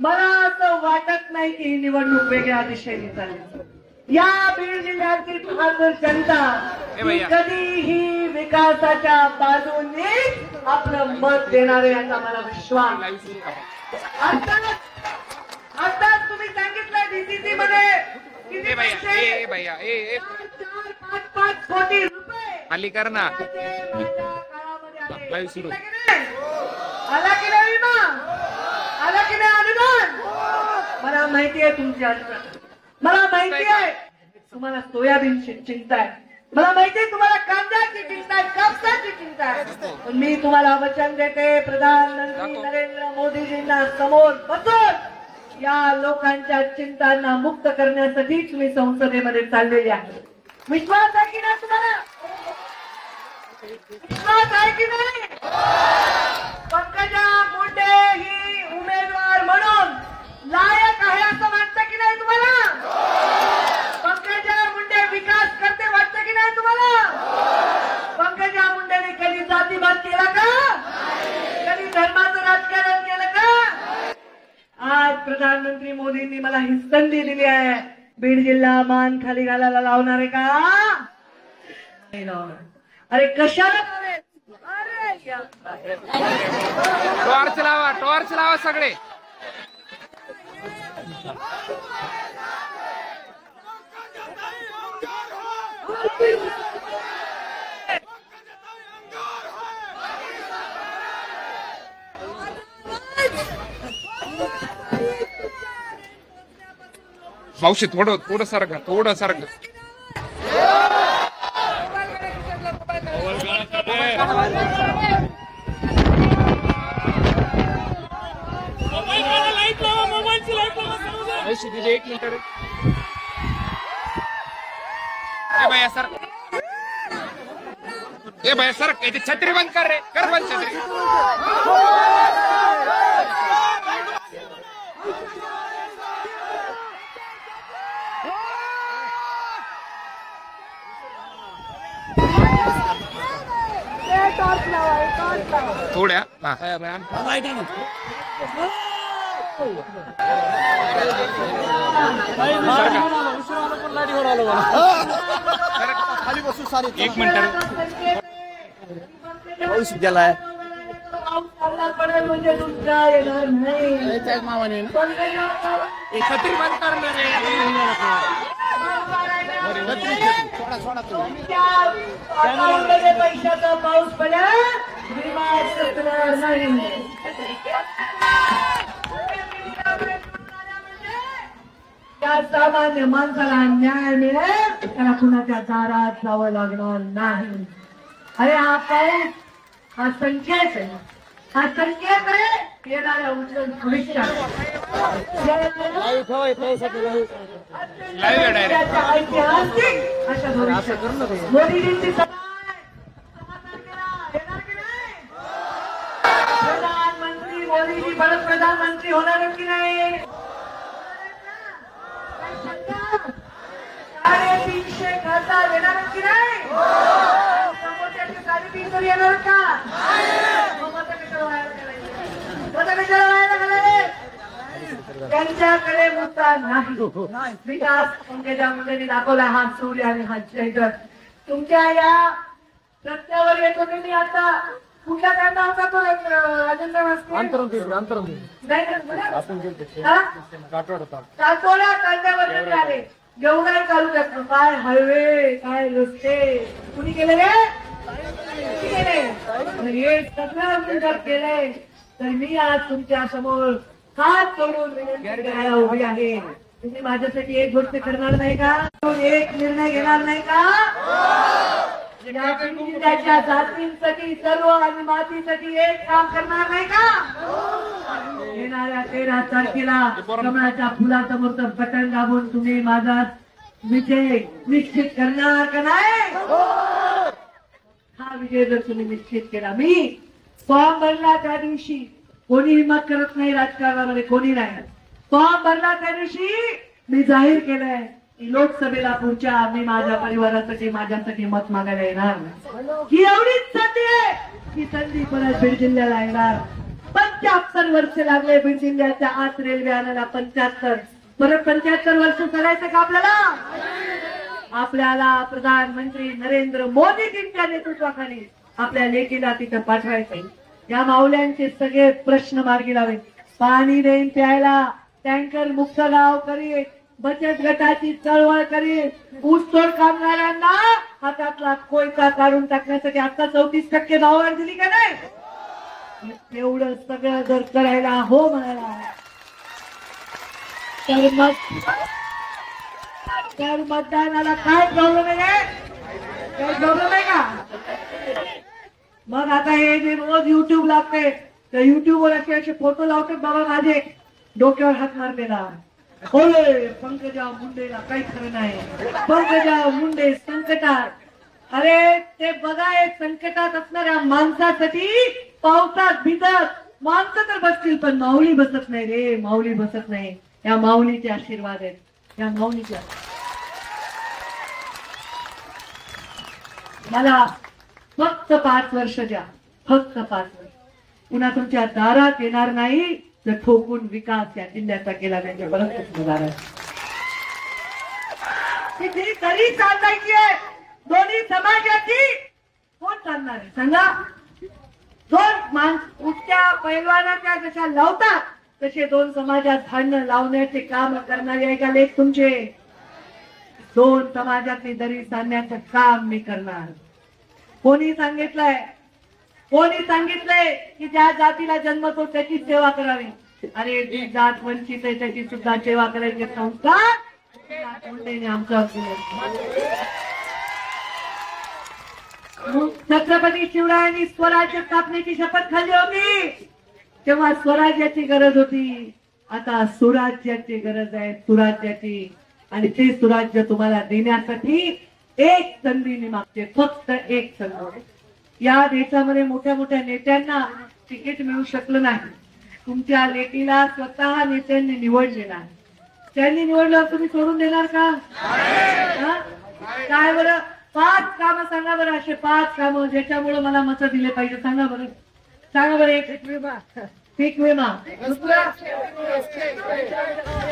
मला असं वाटत नाही की ही निवडणूक वेगळ्या दिशेने चालली। या बीड जिल्ह्यातील बहादूर जनता कधीही विकासाच्या बाजूने आपलं मत देणार आहे याचा मला विश्वास। आता तुम्ही सांगितलं डीसीसी मध्ये किती पैसे? 4-5 कोटी रुपये खाली कर ना। आला की नाही विमा? आला की नाही अनुदान? मला माहिती आहे तुमची अडचण, मला माहिती आहे तुम्हाला सोयाबीनची चिंता आहे, मला माहिती आहे तुम्हाला कांद्याची चिंता आहे, कापसाची चिंता आहे, पण मी तुम्हाला वचन देते प्रधानमंत्री नरेंद्र मोदीजींना समोर बसून या लोकांच्या चिंतांना मुक्त करण्यासाठीच मी संसदेमध्ये चाललेली आहे। विश्वास आहे की नाही तुम्हाला? विश्वास आहे की नाही? पंकजा मुंडे ही उमेदवार म्हणून लायक आहे असं वाटतं की नाही तुम्हाला? पंकजा मुंडे विकास करते वाटतं की नाही तुम्हाला? पंकजा मुंडेने कधी जातीवाद केला का? कधी धर्माचं राजकारण केलं का? आज प्रधानमंत्री मोदींनी मला ही संधी दिली आहे, बीड जिल्हा मान खाली घालायला लावणार आहे का? नाही लावणार। अरे कशाला लावेल? टॉर्च लावा सगळे। मावशी थोडं सारखं एक मिनिट रे भैया सर, ए भैया सर छत्री बंद कर रे, कर बंद छत्री। थोड्या खाली बसू सारी एक मिनिट गेलाय म्हणजे दुसरा येणार नाही। छत्री बंद कर पैशाचा पाऊस पडला विमा सुटणार नाही। त्या सामान्य माणसाला न्याय मिळेल त्याला कुणाच्या दारात जावं लागणार नाही। अरे हा पाऊस हा संकेत आहे, हा संकेत आहे येणाऱ्या उज्ज्वल भविष्यात। ऐतिहासिक अशा भविष्यात मोदीजींची प्रधानमंत्री मोदीजी परत प्रधानमंत्री होणार की नाही? 350 खासदार येणार की नाही? समोरच्याचे 350 येणार का? त्यांच्याकडे मुद्दा नाही, विकास पंकजा मुंडेंनी दाखवला हा सूर्य आणि हा चंद्र। तुमच्या या रस्त्यावर येत होते मी आता, कुठला कांदा होता तो राजेंद्र काटोडा कांद्यावर आले, एवढा चालू शकतो काय हायवे काय रस्ते कुणी केले रे? हे सगळं केलंय तर मी आज तुमच्या समोर हात जोडून विनंती करायला उभी आहे। तुम्ही माझ्यासाठी एक गोष्ट करणार नाही का? एक निर्णय घेणार नाही का? त्याच्या जातींसाठी सर्व आणि मातीसाठी एक काम करणार नाही का? येणाऱ्या 13 तारखेला कमळाच्या फुलासमोरचं बटन दाबून तुम्ही माझा विजय निश्चित करणार का नाही? हा विजय जर तुम्ही निश्चित केला, मी फॉर्म भरला त्या दिवशी कोणी हिंमत करत नाही राजकारणामध्ये, कोणी नाही। फॉर्म भरला त्या दिवशी मी जाहीर केलंय की लोकसभेला पुढच्या मी माझ्या परिवारासाठी माझ्यासाठी मत मागायला येणार नाही। ही एवढीच संधी आहे, ही संधी परत बीड जिल्ह्याला येणार। 75 75 वर्ष लागले बीड जिल्ह्याच्या आत रेल्वे आणायला. 75 परत 75 वर्ष चालायचं का आपल्याला? आपल्याला प्रधानमंत्री नरेंद्र मोदीजींच्या नेतृत्वाखाली आपल्या लेकीला तिथं पाठवायचंय. या माऊल्यांचे सगळे प्रश्न मार्गी लावेल. पाणी देईन प्यायला, टँकर मुक्त गाव करीत, बचत गटाची चळवळ करीत, ऊसतोड कामगारांना हातातला कोयता काढून टाकण्यासाठी आता 34% भाववाढ दिली का नाही? एवढं सगळं जर करायला हो म्हणाला तर मतदानाला काय प्रॉब्लेम आहे? काय प्रॉब्लेम आहे का? मग आता हे जे रोज युट्यूब लागते तर युट्यूबवर असे असे फोटो लावतात बाबा माझे डोक्यावर हात मारलेला, होय पंकजा मुंडेला काही खरं नाही, पंकजा मुंडे संकटात. अरे ते बघा, एक संकटात असणाऱ्या माणसासाठी पावसात भिजत माणसं तर बसतील पण माऊली बसत नाही रे, माऊली बसत नाही. या माऊलीचे आशीर्वाद आहेत, या माऊलीच्या. मला फक्त 5 वर्ष द्या, फक्त 5 वर्ष. पुन्हा तुमच्या दारात येणार नाही तर ठोकून विकास या जिल्ह्याचा केला त्यांच्या परत दारात. किती तरी चालवायची आहे दोन्ही समाजाची. कोण चालणार आहे सांगा? दोन उठत्या पैलवानाच्या जशा लावतात तसे दोन समाजात धान्य लावण्याचे काम करणारे आहे का लेख तुमचे? दोन समाजातली दरी सांगण्याचं काम मी करणार. कोणी सांगितलंय? कोणी सांगितलंय की ज्या जातीला जन्मतो त्याची सेवा करावी? अरे जी जात वंचित आहे त्याची सुद्धा सेवा करायचे संस्कार मुंडेने आमच्यावर दिले. छत्रपती शिवरायांनी स्वराज्य स्थापनेची शपथ खाल्ली होती तेव्हा स्वराज्याची गरज होती. आता सुराज्याची गरज आहे, सुराज्याची. आणि ते सुराज्य तुम्हाला देण्यासाठी एक संधी मी मागते, फक्त एक संधी. या देशामध्ये मोठ्या मोठ्या नेत्यांना तिकीट मिळू शकलं नाही. तुमच्या लेकीला स्वतः नेत्यांनी निवडलेला आहे. त्यांनी निवडलं तुम्ही सोडून देणार का? काय बरं 5 कामं सांगा बरं, असे 5 कामं ज्याच्यामुळे मला मतं दिले पाहिजे सांगा बरं. सांगा बरं. एक पीक विमा, दुसरं,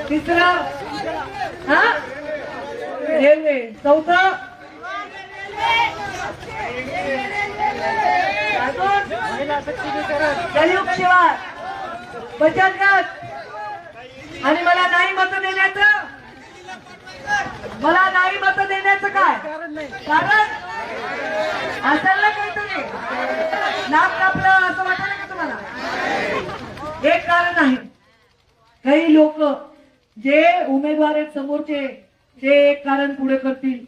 तिसरं रेल्वे, चौथं जलयुग शिवार, बचत गट. आणि मला नाही मतं देण्याचं, मला नाही मतं देण्याचं काय कारण असेल ना काहीतरी? नाक कापलं असं वाटलं का तुम्हाला? एक कारण आहे. काही लोक जे उमेदवार आहेत समोरचे ते एक कारण पुढे करतील.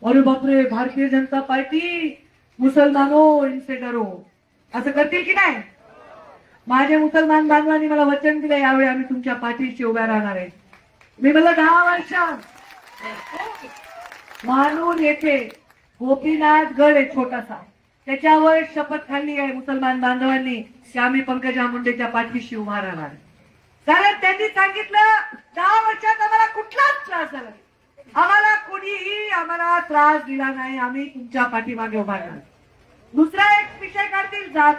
अरे बापरे, भारतीय जनता पार्टी मुसलमानो इनसे डरो, असं करतील की नाही? माझे मुसलमान बांधवांनी मला वचन दिलं यावेळी आम्ही तुमच्या पाठीशी उभ्या राहणार आहे. मी मला 10 वर्षात मानून येथे गोपीनाथ गड आहे छोटासा, त्याच्यावर शपथ खाल्ली आहे मुसलमान बांधवांनी की आम्ही पंकजा मुंडेच्या पाठीशी उभा राहणार. कारण त्यांनी सांगितलं 10 वर्षात आम्हाला कुठलाच त्रास झाला, आम्हाला कोणीही आम्हाला त्रास दिला नाही, आम्ही तुमच्या पाठीमागे उभा राहणार. दुसरा एक विषय काढतील जात.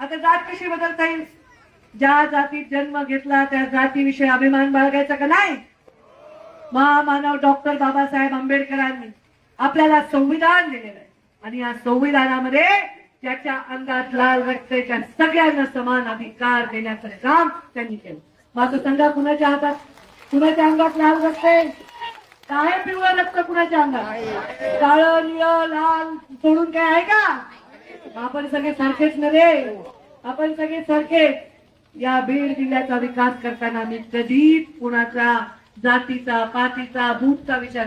आता जात कशी बदलता येईल? ज्या जातीत जन्म घेतला त्या जातीविषयी अभिमान बाळगायचा का नाही? महामानव डॉक्टर बाबासाहेब आंबेडकरांनी आपल्याला संविधान दिलेलं आहे आणि या संविधानामध्ये त्याच्या अंगात लाल रक्ताच्या सगळ्यांना समान अधिकार देण्याचं काम त्यांनी केलं. माझं सांगा कुणाच्या हातात, कुणाच्या अंगात लाल रक्त आहे? काय पिवळं रक्त कुणाच्या अंगात? काळं, निळं, लाल सोडून काय आहे का? आपण सगळे सारखेच नव्हे, आपण सगळे सारखेच. या बीड जिल्ह्याचा विकास करताना मी कधीच कुणाचा जातीचा, पातीचा, बूथचा विचार,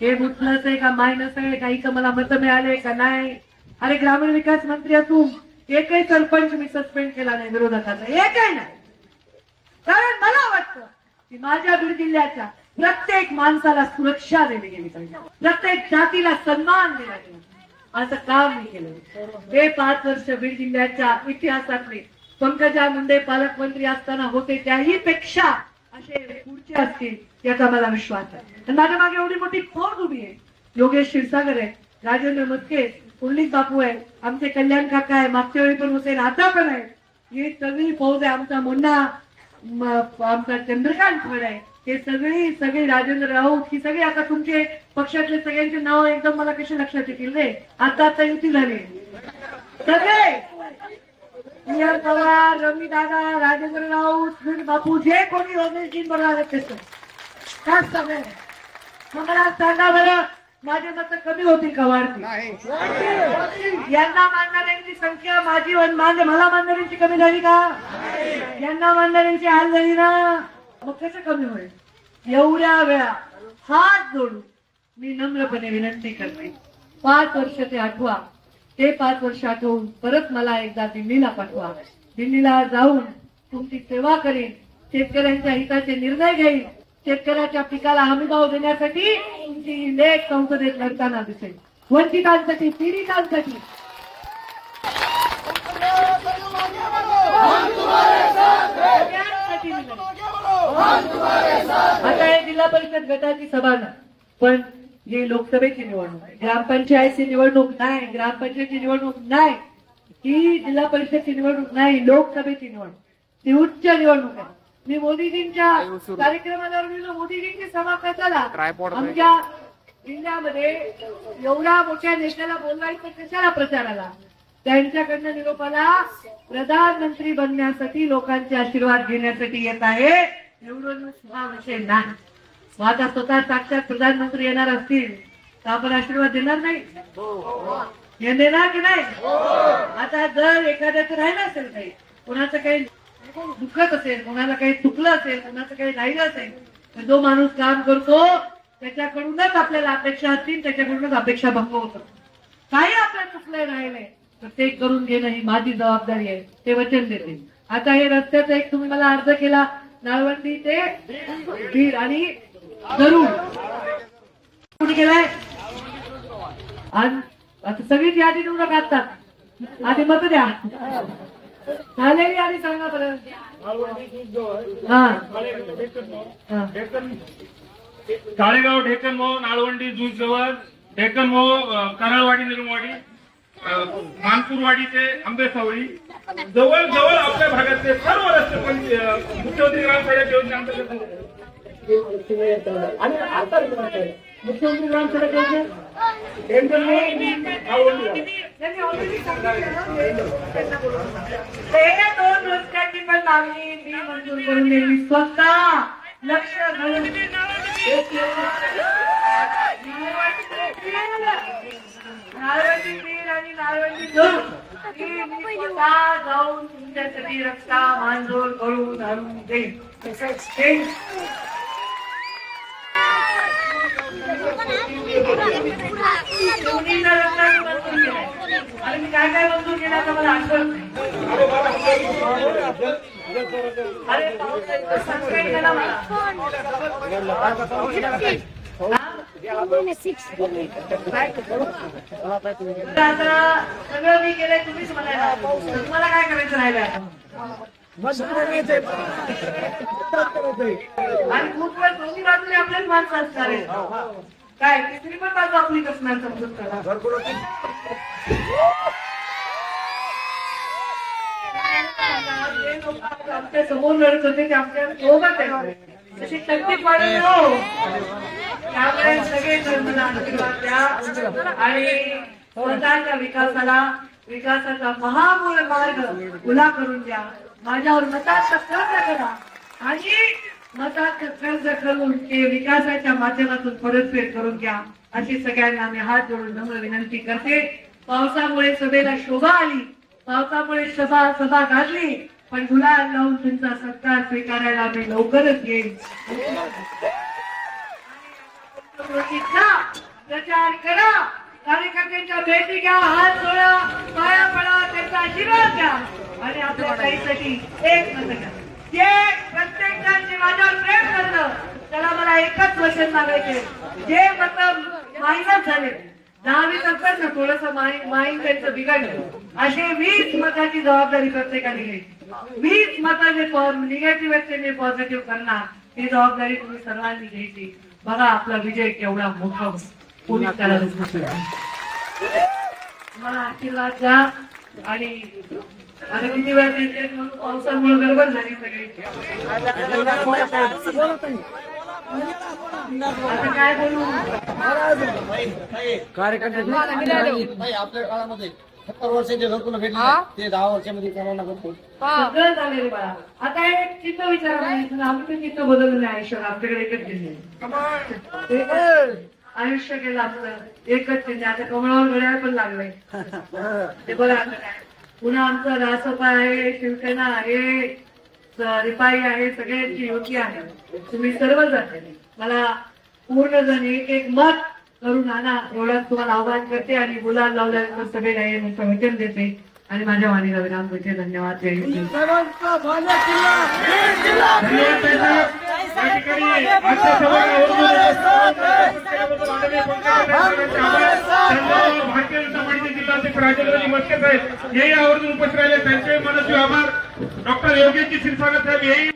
हे बूथ प्लस आहे का मायनस आहे, काही का मला मतं मिळाले का नाही. अरे ग्रामीण विकास मंत्री असून एकही सरपंच मी सस्पेंड केला नाही विरोधकांना, एकही नाही. कारण मला वाटतं की माझ्या बीड जिल्ह्याच्या प्रत्येक माणसाला सुरक्षा दिली गेली पाहिजे, प्रत्येक जातीला सन्मान दिला गेला, असं काम मी केलं. हे 5 वर्ष बीड जिल्ह्याच्या इतिहासातले पंकजा मुंडे पालकमंत्री असताना होते त्याही पेक्षा असे पुढचे असतील याचा मला विश्वास आहे. आणि माझ्या मागे एवढी मोठी फौज उभी आहे. योगेश क्षीरसागर आहे, राजेंद्र मस्के, पुंडलिक बापू आहे, आमचे कल्याण काका आहे, मागच्या वेळी पण होते, आता पण आहे. ही सगळी फौज आहे. आमचा मुन्ना आमचा चंद्रकांत फड आहे. हे सगळी राजेंद्र राऊत ही सगळी आता तुमचे पक्षातले सगळ्यांचे नाव एकदम मला कसे लक्षात येतील रे. आता युती झाली सगळे पवार, रमी दादा, राजेंद्र राऊत, बापू जे कोणी योजनेची बरोबर आहेत ते काय सगळे. मग मला सांगा बरं माझे मत कमी होतील का वाढतील? यांना मानणाऱ्यांची संख्या माझी मला मानणाऱ्यांची कमी झाली का? यांना मानणाऱ्यांची हाल झाली ना. मग कसं कमी होईल? एवढ्या वेळा हात जोडून मी नम्रपणे विनंती करते 5 वर्ष ते आठवा. ते 5 वर्ष आठवून परत मला एकदा दिल्लीला पाठवा. दिल्लीला जाऊन तुमची सेवा करेन, शेतकऱ्यांच्या हिताचे निर्णय घेईन, शेतकऱ्याच्या पिकाला हमीभाव देण्यासाठी तुमची लेख संसदेत लढताना दिसेल. वंचितांसाठी, पीडितांसाठी आता हे जिल्हा परिषद गटाची सभा नाही, पण ही लोकसभेची निवडणूक आहे. ग्रामपंचायतची निवडणूक नाही, ग्रामपंचायतची निवडणूक नाही, ही जिल्हा परिषदची निवडणूक नाही, लोकसभेची निवडणूक, ती उच्च निवडणूक आहे. मी मोदीजींच्या कार्यक्रमाला गेलो. मोदीजींची सभा कशाला? आमच्या जिल्ह्यामध्ये एवढ्या मोठ्या नेत्याला बोलवायचं कशाला? प्रचाराला. त्यांच्याकडनं निरोपाला प्रधानमंत्री बनण्यासाठी, लोकांचे आशीर्वाद घेण्यासाठी येत आहे. निवडणूक हा विषय नाही. आता स्वतः साक्षात प्रधानमंत्री येणार असतील तर आपण आशीर्वाद देणार नाही? हे देणार की नाही? आता जर एखाद्याचं राहिलं असेल, काही कोणाचं काही दुखत असेल, कोणाला काही चुकलं असेल, कोणाचं काही राहिलं असेल, तर जो माणूस काम करतो त्याच्याकडूनच आपल्याला अपेक्षा असतील, त्याच्याकडूनच अपेक्षा भंग होतं. काही आपल्याला चुकलंय, राहिलंय तर ते करून घेणं ही माझी जबाबदारी आहे, ते वचन देते. आता हे रस्त्याचा एक तुम्ही मला अर्ज केला, नाळवंडी ते बीड आणि जरूर कुठे गेलाय? आता सगळीच यादी निवडून काढतात. आधी मत द्या. झालेली यादी सांगा बरं. काळेगाव, ढेकन मोह, नाळवंडी, जुज जवळ, ढेकन मोह, कराळवाडी, निर्मवाडी, मानपूरवाडी ते आंबेसावळी, जवळ आपल्या भागातले सर्व रस्ते मुख्यमंत्री ग्राम सडक योजनेअंतर्गत. आणि आता मुख्यमंत्री ग्राम सडक योजने हे 2 रस्त्यांची पण मागणी मी मंजूर करून दिली. स्वतः लक्ष घालून नाळवंडी बीड आणि नाळवंडी जरूर मी स्वतः जाऊन तुमच्यासाठी रस्ता मंजूर करून आणून देईन. आणि मी काय काय मंजूर केलं आता मला आठवत नाही. अरे सांगता गेला मला. आता सगळं मी केलंय, तुम्हीच म्हणायला. तुम्हाला काय करायचं राहिलं? आणि खूपवेळ दोन्ही बाजूने आपल्याच माणसं असणार आहे. काय तिसरी पण बाजू आपलीच असणार समजून करा. आमच्या समोर लढत होते ते आमच्या सोबत आहे. तशी तकलीफ वाढत हो. त्यामुळे सगळे मला आशीर्वाद द्या आणि स्वतःच्या विकासाचा महामूळ मार्ग खुला करून द्या. माझ्यावर मताचा कर्ज करा आणि मताचं कर्ज करून ते विकासाच्या माध्यमातून परतफेड करून घ्या, अशी सगळ्यांना मी हात जोडून नम्र विनंती करते. पावसामुळे सभेला शोभा आली, पावसामुळे सभा घातली, पण गुलाल लावून तुमचा सत्कार स्वीकारायला मी लवकरच येईल. प्रचार करा, कार्यकर्त्यांच्या भेटी घ्या, हात जोडा, पाया पडा, त्यांचा आशीर्वाद घ्या आणि आपल्या ताईसाठी एक मत घ्या. जे प्रत्येक जण जे माझ्यावर प्रेम करतं त्याला मला एकच वचन मागायचे, जे मत मायनस झाले 10-20 असतात ना, थोडस माइंड त्यांचं बिघडलं, असे 20 मताची जबाबदारी प्रत्येकाने घ्यायची. 20 मतं जे निगेटिव्ह आहेत ते पॉझिटिव्ह करणार, ही जबाबदारी तुम्ही सर्वांनी घ्यायची. बघा आपला विजय केवढा मोठा कोणी करायला. मला आशीर्वाद द्या आणि आता किती वेळ देते म्हणून पावसामुळे गडबड झाली सगळी. आता काय बोलू आपल्या काळामध्ये 70 वर्षाचे घरकुल भेटले ते 10 वर्षामध्ये कोणाला घरकुल सगळं झालेलं बाळा. आता एक चित्र विचारा आमचं चित्र बदललं नाही आयुष्यात. आपल्याकडे एकच चिन्ह आयुष्य केलं आपलं एकच चिन्ह. आता कमळावर घड्याळ पण लागलंय ते बघा. आता काय पुन्हा आमचं रासपा आहे, शिवसेना आहे, रिपाई आहे, सगळ्यांची युती आहे. तुम्ही सर्वजण मला पूर्ण जण एक एक मत करून आणा एवढंच तुम्हाला आव्हान करते आणि गुलाल लावल्यानंतर सगळे काही वचन देते आणि माझ्या वाणीला विराम देते. धन्यवाद. जय हिंद. धन्यवाद या ठिकाणी आजच्या सभेला भारतीय जनता पार्टीचे जिल्हाध्यक्ष राजेंद्रजी मस्के साहेब हेही आवर्जून उपस्थित राहिले. त्यांचे मनस्वी आभार. डॉक्टर योगेशजी क्षीरसागर साहेब हेही